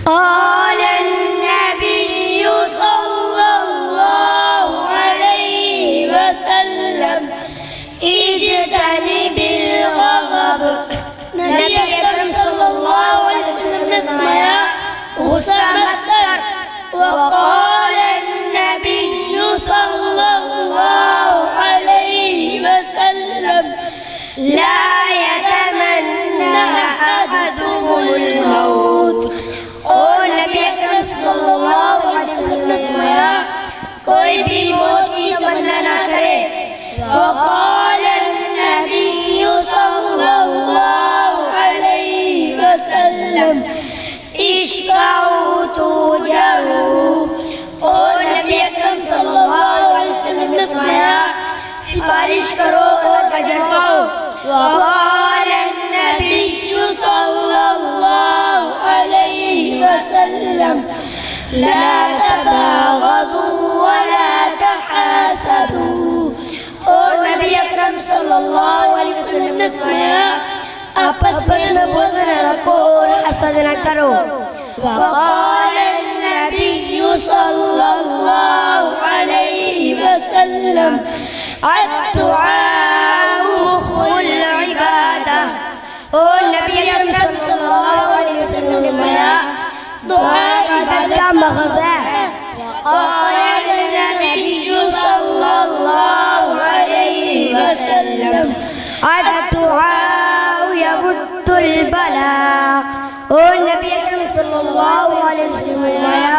قال النبي صلى الله عليه وسلم اجتنب الغضب नबी अकरम सल्लल्लाहु अलैहि वसल्लम ने फरमाया गुस्सा मत कर वक़ाल النبي صلى الله عليه وسلم لا يتمنى أحدكم الموت और नबी अकरम सल्लल्लाहु अलैहि वसल्लम ने फरमाया कोई भी मौत की तमन्ना ना करे वक़ाल النبي صلى الله عليه वसल्लम इश्फ़अू तुजरू और नबी अकरम सल्लल्लाहु अलैहि वसल्लम ने फरमाया सिफारिश करो और अजर पाओ वक़ाल النبي صلى الله عليه وسلم لا तबागदू वला तहासदू और नबी अकरम सल्लल्लाहु अलैहि वसल्लम ने फरमाया आपस में बुग़्ज़ न रखो और हसद न करो वक़ाल النبي صلى الله عليه وسلم الدعاء مخ العبادة और नबी अकरम सल्लल्लाहु अलैहि वसल्लम ने फरमाया दुआ इबादत का मग़ज़ है वक़ाल النبي صلى الله عليه وسلم الدعاء يرد البلاء और नबी अकरम सल्लल्लाहु अलैहि वसल्लम ने फरमाया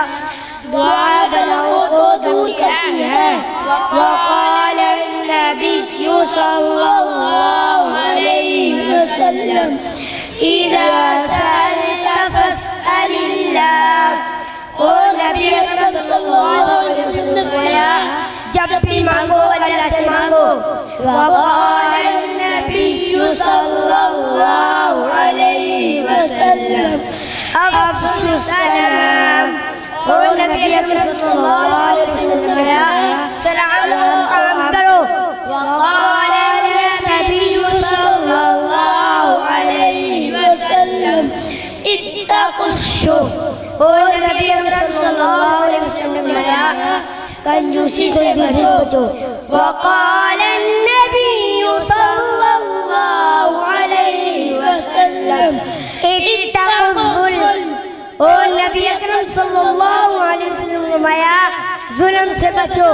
दुआ बलाओं को दूर करती है वक़ाल النبي صلى الله عليه वसल्लम इज़ा सअल्त फस्अल अल्लाह और नबी अकरम सल्लल्लाहु अलैहि वसल्लम ने फरमाया जब भी मांगो अल्लाह से मांगो वक़ाल النبي صلى الله عليه वसल्लम अफ़शु सलाम और नबी अकरम सल्लल्लाहु अलैहि वसल्लम ने फरमाया सलाम आम करो वक़ाल النبي صلى الله عليه वसल्लम इत्तक़ुश्शुह और नबी अकरम सल्लल्लाहु अलैहि वसल्लम ने फरमाया कंजूसी से बचो वक़ाल النبي صلى الله عليه वसल्लम इत्तक़ुल और नबी अकरम सल्लल्लाहु अलैहि वसल्लम ने फरमाया जुल्म से बचो